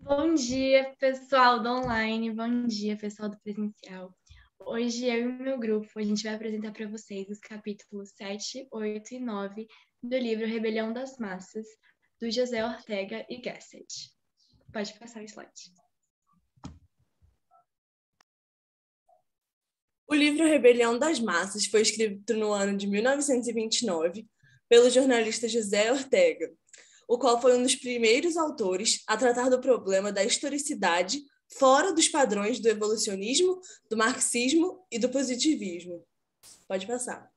Bom dia, pessoal do online. Bom dia, pessoal do presencial. Hoje eu e o meu grupo, a gente vai apresentar para vocês os capítulos 7, 8 e 9 do livro Rebelião das Massas, do José Ortega y Gasset. Pode passar o slide. O livro Rebelião das Massas foi escrito no ano de 1929 pelo jornalista José Ortega, o qual foi um dos primeiros autores a tratar do problema da historicidade fora dos padrões do evolucionismo, do marxismo e do positivismo. Pode passar.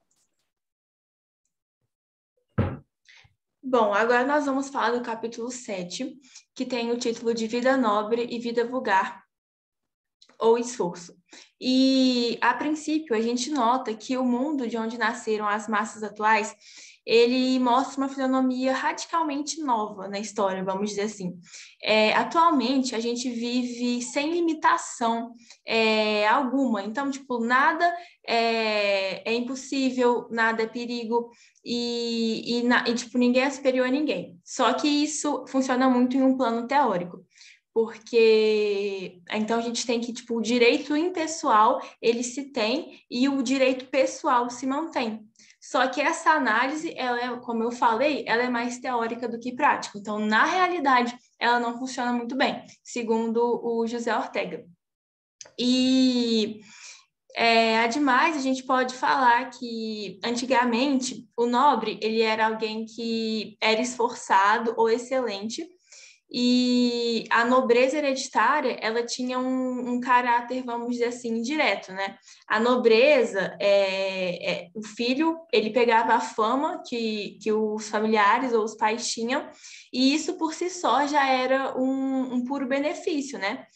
Bom, agora nós vamos falar do capítulo 7, que tem o título de Vida Nobre e Vida Vulgar, ou Esforço. E, a princípio, a gente nota que o mundo de onde nasceram as massas atuais, ele mostra uma fisionomia radicalmente nova na história, vamos dizer assim. Atualmente, a gente vive sem limitação alguma. Então, tipo, nada é impossível, nada é perigo e tipo, ninguém é superior a ninguém. Só que isso funciona muito em um plano teórico. Porque então a gente tem que, tipo, o direito impessoal ele se tem e o direito pessoal se mantém. Só que essa análise, ela é, como eu falei, ela é mais teórica do que prática. Então, na realidade, ela não funciona muito bem, segundo o José Ortega. E ademais, a gente pode falar que antigamente o nobre ele era alguém que era esforçado ou excelente. E a nobreza hereditária, ela tinha um caráter, vamos dizer assim, direto, né? A nobreza, o filho, ele pegava a fama que os familiares ou os pais tinham, e isso por si só já era um puro benefício, né?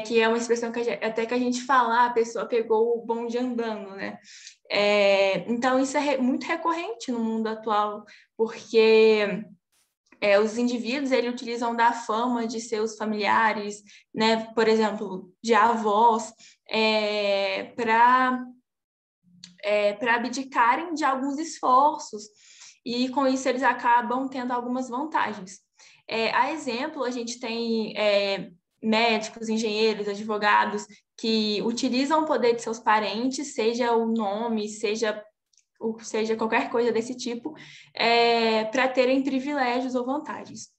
Que é uma expressão que até que a gente fala, a pessoa pegou o bonde andando, né? Então, isso é muito recorrente no mundo atual, porque os indivíduos eles utilizam da fama de seus familiares, né, por exemplo, de avós, para abdicarem de alguns esforços e com isso eles acabam tendo algumas vantagens. A exemplo, a gente tem médicos, engenheiros, advogados que utilizam o poder de seus parentes, seja o nome, seja qualquer coisa desse tipo, para terem privilégios ou vantagens.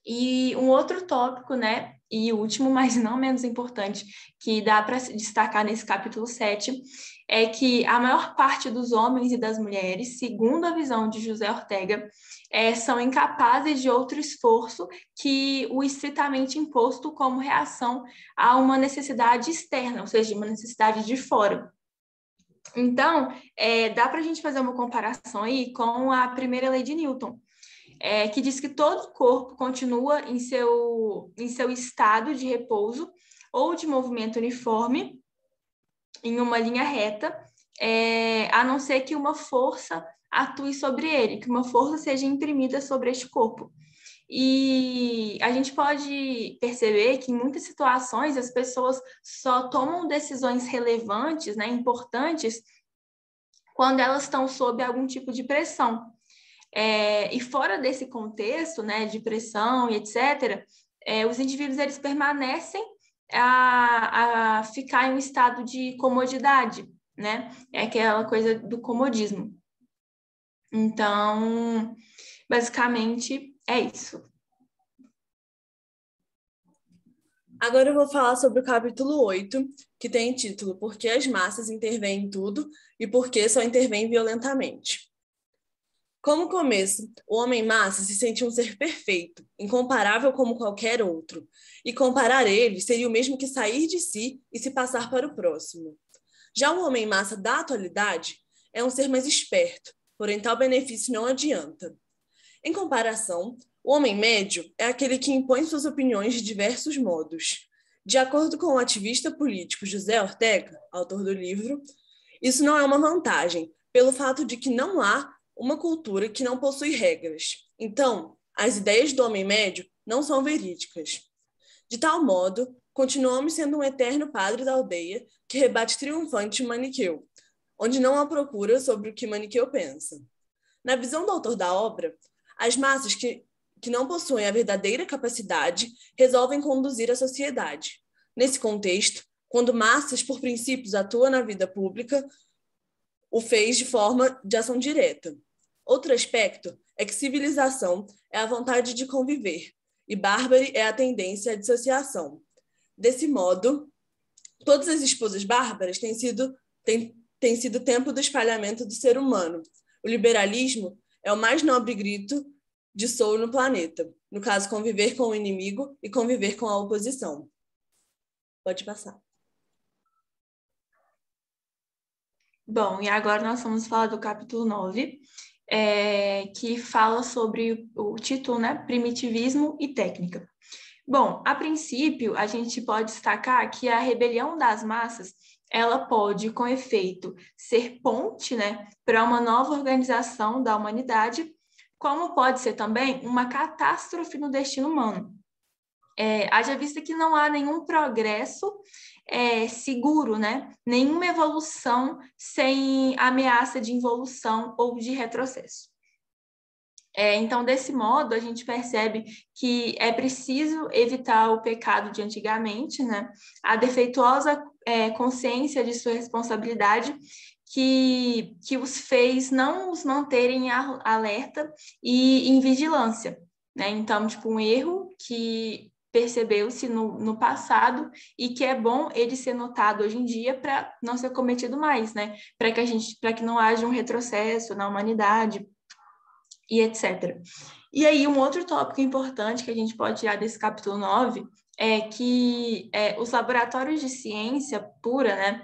E um outro tópico, né, e último, mas não menos importante, que dá para destacar nesse capítulo 7, é que a maior parte dos homens e das mulheres, segundo a visão de José Ortega, são incapazes de outro esforço que o estritamente imposto como reação a uma necessidade externa, ou seja, uma necessidade de fora. Então, dá para a gente fazer uma comparação aí com a primeira lei de Newton, que diz que todo corpo continua em seu estado de repouso ou de movimento uniforme, em uma linha reta, a não ser que uma força atue sobre ele, que uma força seja imprimida sobre este corpo. E a gente pode perceber que em muitas situações as pessoas só tomam decisões relevantes, né, importantes, quando elas estão sob algum tipo de pressão. E fora desse contexto, né, de pressão e etc., os indivíduos eles permanecem a ficar em um estado de comodidade, né? É aquela coisa do comodismo. Então, basicamente, é isso. Agora eu vou falar sobre o capítulo 8, que tem título Por que as massas intervêm em tudo e por que só intervêm violentamente. Como começo, o homem-massa se sentia um ser perfeito, incomparável como qualquer outro, e comparar ele seria o mesmo que sair de si e se passar para o próximo. Já o homem-massa da atualidade é um ser mais esperto, porém tal benefício não adianta. Em comparação, o homem médio é aquele que impõe suas opiniões de diversos modos. De acordo com o ativista político José Ortega, autor do livro, isso não é uma vantagem, pelo fato de que não há uma cultura que não possui regras. Então, as ideias do homem médio não são verídicas. De tal modo, continuamos sendo um eterno padre da aldeia que rebate triunfante Maniqueu, onde não há procura sobre o que Maniqueu pensa. Na visão do autor da obra, as massas que que não possuem a verdadeira capacidade, resolvem conduzir a sociedade. Nesse contexto, quando massas, por princípios, atuam na vida pública, o fez de forma de ação direta. Outro aspecto é que civilização é a vontade de conviver, e bárbare é a tendência à dissociação. Desse modo, todas as esposas bárbaras têm sido tempo do espalhamento do ser humano. O liberalismo é o mais nobre grito de soul no planeta. No caso, conviver com o inimigo e conviver com a oposição. Pode passar. Bom, e agora nós vamos falar do capítulo 9, que fala sobre o título, né? Primitivismo e técnica. Bom, a princípio, a gente pode destacar que a rebelião das massas, ela pode, com efeito, ser ponte, né, para uma nova organização da humanidade, como pode ser também uma catástrofe no destino humano. Haja vista que não há nenhum progresso seguro, né? Nenhuma evolução sem ameaça de involução ou de retrocesso. Então, desse modo, a gente percebe que é preciso evitar o pecado de antigamente, né? A defeituosa consciência de sua responsabilidade que os fez não os manterem alerta e em vigilância, né? Então, tipo, um erro que percebeu-se no passado e que é bom ele ser notado hoje em dia para não ser cometido mais, né? Para que não haja um retrocesso na humanidade e etc. E aí, um outro tópico importante que a gente pode tirar desse capítulo 9 é que os laboratórios de ciência pura, né,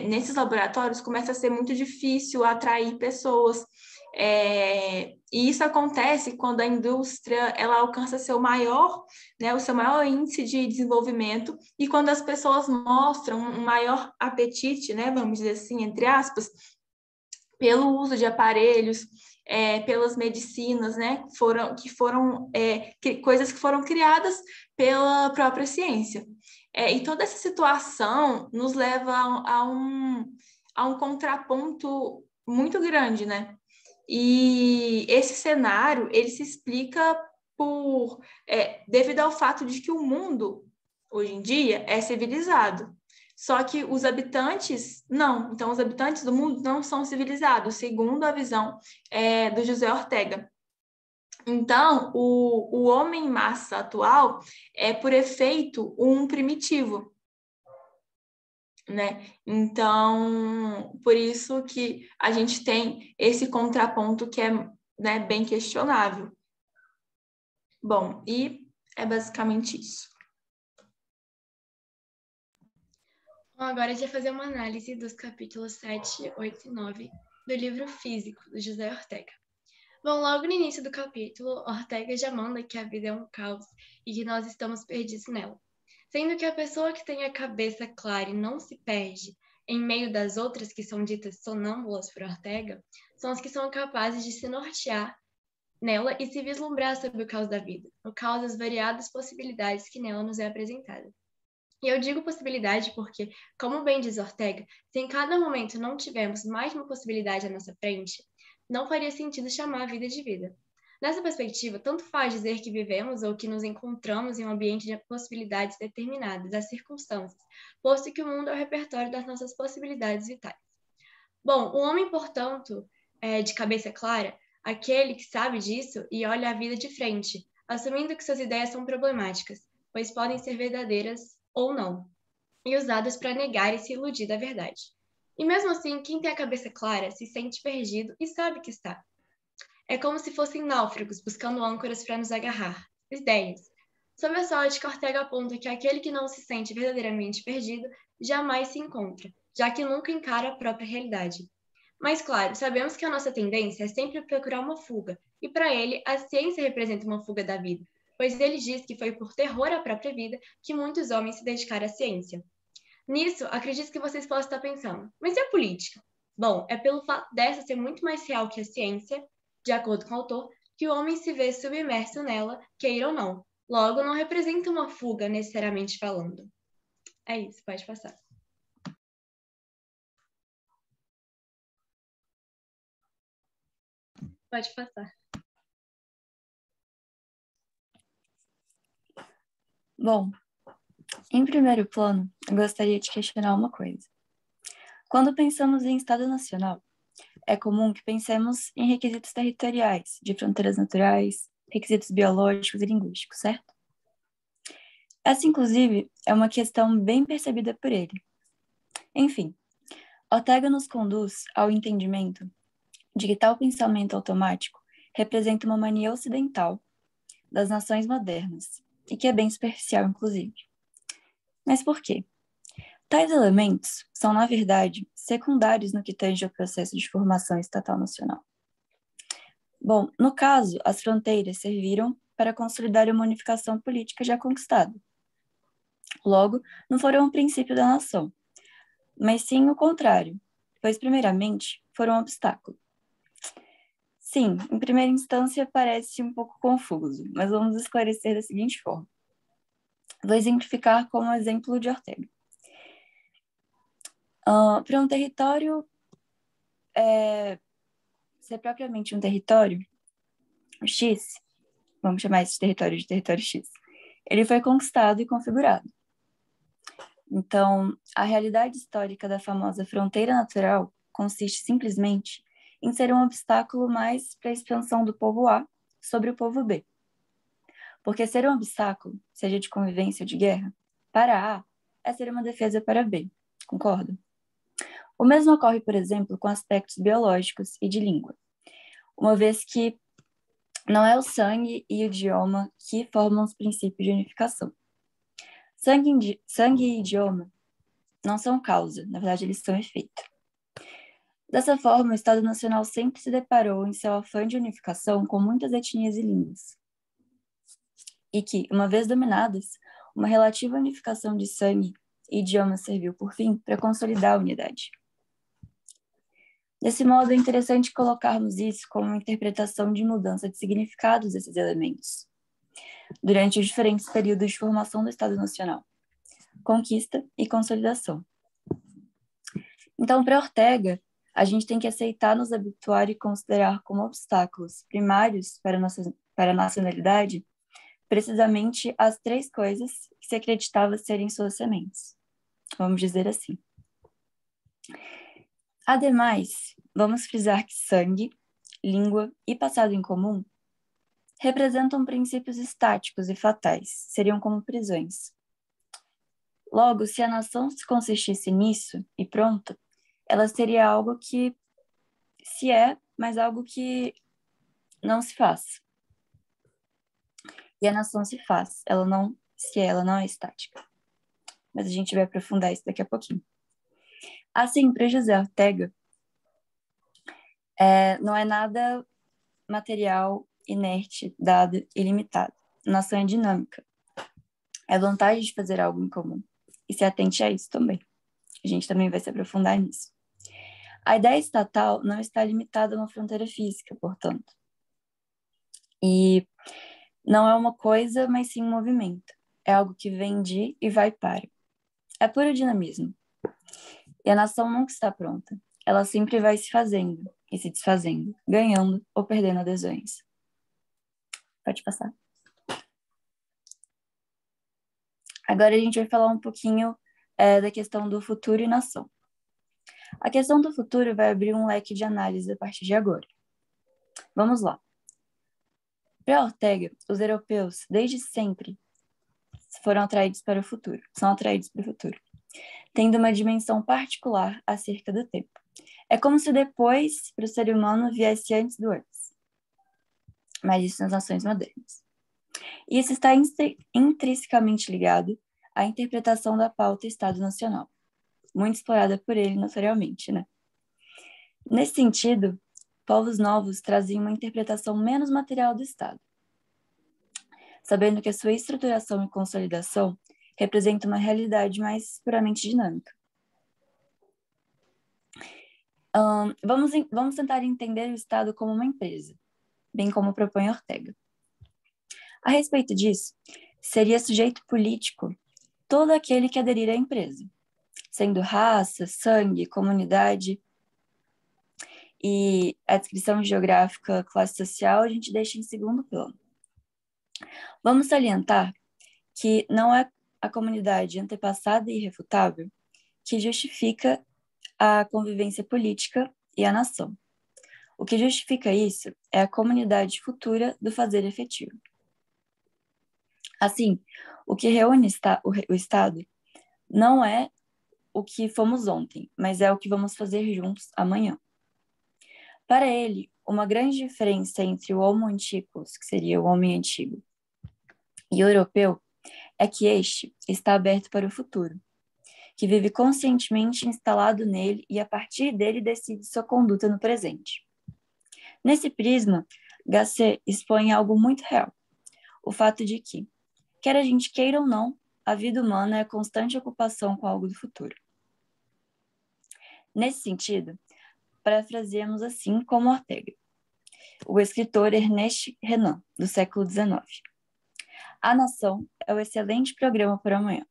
nesses laboratórios começa a ser muito difícil atrair pessoas, e isso acontece quando a indústria ela alcança né, o seu maior índice de desenvolvimento e quando as pessoas mostram um maior apetite, né, vamos dizer assim, entre aspas, pelo uso de aparelhos, pelas medicinas, né, coisas que foram criadas pela própria ciência. E toda essa situação nos leva a um contraponto muito grande, né? E esse cenário, ele se explica devido ao fato de que o mundo, hoje em dia, é civilizado. Só que os habitantes, não. Então, os habitantes do mundo não são civilizados, segundo a visão do José Ortega. Então, o homem massa atual é, por efeito, um primitivo, né? Então, por isso que a gente tem esse contraponto que é, né, bem questionável. Bom, e é basicamente isso. Bom, agora a gente vai fazer uma análise dos capítulos 7, 8 e 9 do livro Físico, do José Ortega. Bom, logo no início do capítulo, Ortega já manda que a vida é um caos e que nós estamos perdidos nela. Sendo que a pessoa que tem a cabeça clara e não se perde em meio das outras que são ditas sonâmbulas por Ortega, são as que são capazes de se nortear nela e se vislumbrar sobre o caos da vida, o caos das variadas possibilidades que nela nos é apresentada. E eu digo possibilidade porque, como bem diz Ortega, se em cada momento não tivermos mais uma possibilidade à nossa frente, não faria sentido chamar a vida de vida. Nessa perspectiva, tanto faz dizer que vivemos ou que nos encontramos em um ambiente de possibilidades determinadas, das circunstâncias, posto que o mundo é o repertório das nossas possibilidades vitais. Bom, o homem, portanto, de cabeça clara, aquele que sabe disso e olha a vida de frente, assumindo que suas ideias são problemáticas, pois podem ser verdadeiras ou não, e usadas para negar e se iludir da verdade. E mesmo assim, quem tem a cabeça clara se sente perdido e sabe que está. É como se fossem náufragos buscando âncoras para nos agarrar. Ideias. Sob a sorte, Ortega aponta que aquele que não se sente verdadeiramente perdido jamais se encontra, já que nunca encara a própria realidade. Mas, claro, sabemos que a nossa tendência é sempre procurar uma fuga, e para ele, a ciência representa uma fuga da vida, pois ele diz que foi por terror à própria vida que muitos homens se dedicaram à ciência. Nisso, acredito que vocês possam estar pensando, mas e a política? Bom, é pelo fato dessa ser muito mais real que a ciência, de acordo com o autor, que o homem se vê submerso nela, queira ou não. Logo, não representa uma fuga, necessariamente falando. É isso, pode passar. Pode passar. Bom, em primeiro plano, eu gostaria de questionar uma coisa. Quando pensamos em Estado Nacional, é comum que pensemos em requisitos territoriais, de fronteiras naturais, requisitos biológicos e linguísticos, certo? Essa, inclusive, é uma questão bem percebida por ele. Enfim, Ortega nos conduz ao entendimento de que tal pensamento automático representa uma mania ocidental das nações modernas, e que é bem superficial, inclusive. Mas por quê? Tais elementos são, na verdade, secundários no que tange ao processo de formação estatal nacional. Bom, no caso, as fronteiras serviram para consolidar uma unificação política já conquistada. Logo, não foram o princípio da nação, mas sim o contrário, pois, primeiramente, foram um obstáculo. Sim, em primeira instância parece um pouco confuso, mas vamos esclarecer da seguinte forma. Vou exemplificar com o exemplo de Ortega. Para um território ser propriamente um território X, vamos chamar esse território de território X, ele foi conquistado e configurado. Então, a realidade histórica da famosa fronteira natural consiste simplesmente em ser um obstáculo mais para a expansão do povo A sobre o povo B. Porque ser um obstáculo, seja de convivência ou de guerra, para A é ser uma defesa para B, concordo? O mesmo ocorre, por exemplo, com aspectos biológicos e de língua, uma vez que não é o sangue e o idioma que formam os princípios de unificação. Sangue e idioma não são causa, na verdade eles são efeito. Dessa forma, o Estado Nacional sempre se deparou em seu afã de unificação com muitas etnias e línguas. E que, uma vez dominadas, uma relativa unificação de sangue e idioma serviu, por fim, para consolidar a unidade. Desse modo, é interessante colocarmos isso como uma interpretação de mudança de significados desses elementos, durante os diferentes períodos de formação do Estado Nacional, conquista e consolidação. Então, para Ortega, a gente tem que aceitar, nos habituar e considerar como obstáculos primários para a nacionalidade precisamente as três coisas que se acreditava serem suas sementes, vamos dizer assim. Ademais, vamos frisar que sangue, língua e passado em comum representam princípios estáticos e fatais, seriam como prisões. Logo, se a nação se consistisse nisso e pronto, ela seria algo que se é, mas algo que não se faz. E a nação se faz, ela não é estática. Mas a gente vai aprofundar isso daqui a pouquinho. Assim, para José Ortega, não é nada material, inerte, dado e limitado. Nação é dinâmica. É a vontade de fazer algo em comum. E se atente a isso também. A gente também vai se aprofundar nisso. A ideia estatal não está limitada a uma fronteira física, portanto. E não é uma coisa, mas sim um movimento. É algo que vem de e vai para. É puro dinamismo. E a nação nunca está pronta. Ela sempre vai se fazendo e se desfazendo, ganhando ou perdendo adesões. Pode passar. Agora a gente vai falar um pouquinho da questão do futuro e nação. A questão do futuro vai abrir um leque de análise a partir de agora. Vamos lá. Para Ortega, os europeus, desde sempre, foram atraídos para o futuro, são atraídos para o futuro, tendo uma dimensão particular acerca do tempo. É como se depois, para o ser humano, viesse antes do antes. Mas isso nas nações modernas. E isso está intrinsecamente ligado à interpretação da pauta Estado Nacional, muito explorada por ele notoriamente, né? Nesse sentido, povos novos traziam uma interpretação menos material do Estado, sabendo que a sua estruturação e consolidação representa uma realidade mais puramente dinâmica. Vamos tentar entender o Estado como uma empresa, bem como propõe Ortega. A respeito disso, seria sujeito político todo aquele que aderir à empresa, sendo raça, sangue, comunidade, e a descrição geográfica, classe social, a gente deixa em segundo plano. Vamos salientar que não é a comunidade antepassada e irrefutável que justifica a convivência política e a nação. O que justifica isso é a comunidade futura do fazer efetivo. Assim, o que reúne o Estado não é o que fomos ontem, mas é o que vamos fazer juntos amanhã. Para ele, uma grande diferença entre o Homo antiquus, que seria o homem antigo, e o europeu, é que este está aberto para o futuro, que vive conscientemente instalado nele e a partir dele decide sua conduta no presente. Nesse prisma, Gasset expõe algo muito real, o fato de que, quer a gente queira ou não, a vida humana é a constante ocupação com algo do futuro. Nesse sentido, parafraseamos assim como Ortega, o escritor Ernest Renan, do século XIX. A nação é o excelente programa para amanhã.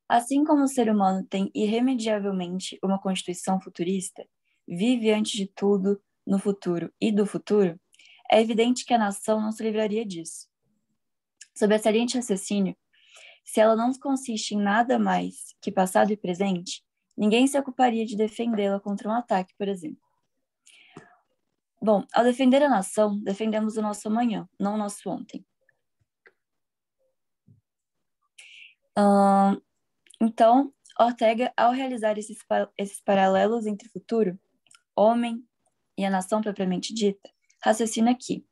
Assim como o ser humano tem irremediavelmente uma constituição futurista, vive antes de tudo no futuro e do futuro, é evidente que a nação não se livraria disso. Sob excelente raciocínio, se ela não consiste em nada mais que passado e presente, ninguém se ocuparia de defendê-la contra um ataque, por exemplo. Bom, ao defender a nação, defendemos o nosso amanhã, não o nosso ontem. Então, Ortega, ao realizar esses paralelos entre o futuro, homem e a nação propriamente dita, raciocina que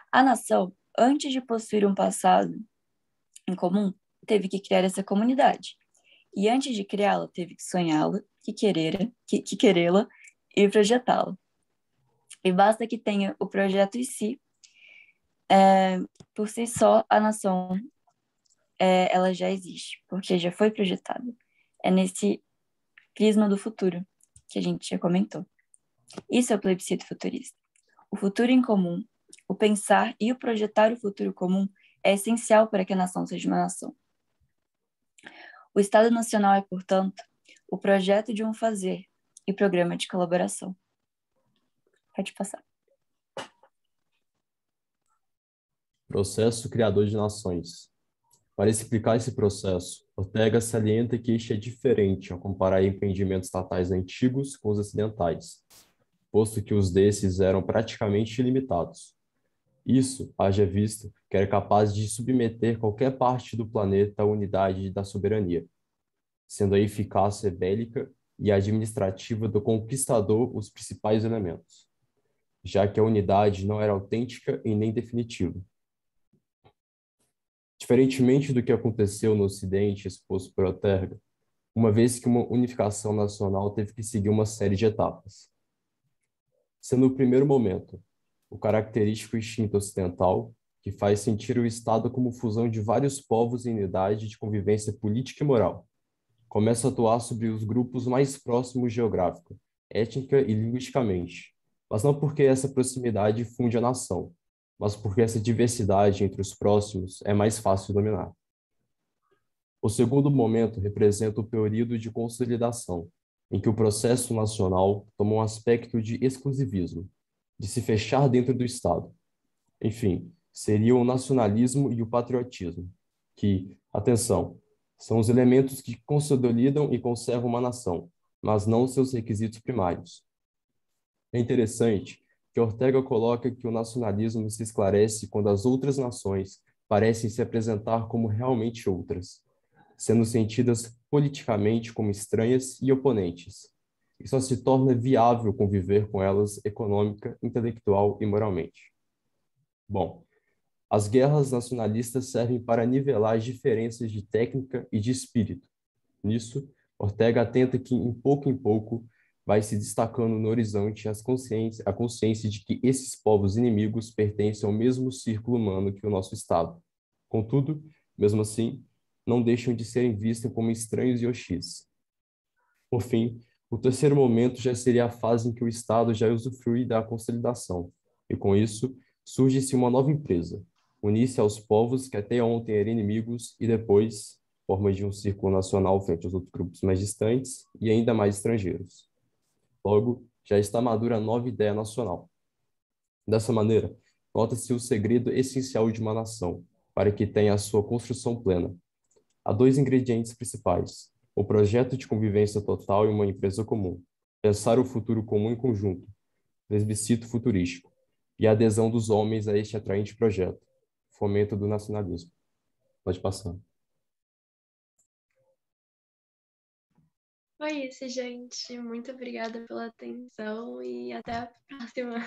a nação, antes de possuir um passado em comum, teve que criar essa comunidade. E antes de criá-la, teve que sonhá-la, que querê-la e projetá-la. E basta que tenha o projeto em si, por si só, a nação ela já existe, porque já foi projetada. É nesse prisma do futuro que a gente já comentou. Isso é o plebiscito futurista. O futuro em comum, o pensar e o projetar o futuro comum é essencial para que a nação seja uma nação. O Estado Nacional é, portanto, o projeto de um fazer e programa de colaboração. Pode passar. Processo criador de nações. Para explicar esse processo, Ortega salienta que este é diferente ao comparar empreendimentos estatais antigos com os ocidentais, posto que os desses eram praticamente ilimitados. Isso, haja visto, que era capaz de submeter qualquer parte do planeta à unidade da soberania, sendo a eficácia bélica e administrativa do conquistador os principais elementos, já que a unidade não era autêntica e nem definitiva. Diferentemente do que aconteceu no Ocidente exposto por Ortega, uma vez que uma unificação nacional teve que seguir uma série de etapas. Sendo o primeiro momento, o característico instinto ocidental, que faz sentir o Estado como fusão de vários povos em unidade de convivência política e moral, começa a atuar sobre os grupos mais próximos geográfica, étnica e linguisticamente, mas não porque essa proximidade funde a nação, mas porque essa diversidade entre os próximos é mais fácil de dominar. O segundo momento representa o período de consolidação, em que o processo nacional toma um aspecto de exclusivismo, de se fechar dentro do Estado. Enfim, seria o nacionalismo e o patriotismo, que, atenção, são os elementos que consolidam e conservam uma nação, mas não seus requisitos primários. É interessante que Ortega coloca que o nacionalismo se esclarece quando as outras nações parecem se apresentar como realmente outras, sendo sentidas politicamente como estranhas e oponentes, e só se torna viável conviver com elas econômica, intelectual e moralmente. Bom, as guerras nacionalistas servem para nivelar as diferenças de técnica e de espírito. Nisso, Ortega atenta que, em pouco, vai se destacando no horizonte a consciência de que esses povos inimigos pertencem ao mesmo círculo humano que o nosso Estado. Contudo, mesmo assim, não deixam de serem vistos como estranhos e hostis. Por fim, o terceiro momento já seria a fase em que o Estado já usufrui da consolidação, e com isso surge-se uma nova empresa, unir-se aos povos que até ontem eram inimigos e depois, forma de um círculo nacional frente aos outros grupos mais distantes e ainda mais estrangeiros. Logo, já está madura a nova ideia nacional. Dessa maneira, nota-se o segredo essencial de uma nação, para que tenha a sua construção plena. Há dois ingredientes principais: o projeto de convivência total e uma empresa comum. Pensar o futuro comum em conjunto, plebiscito futurístico, e a adesão dos homens a este atraente projeto, fomento do nacionalismo. Pode passar. Foi isso, gente. Muito obrigada pela atenção e até a próxima.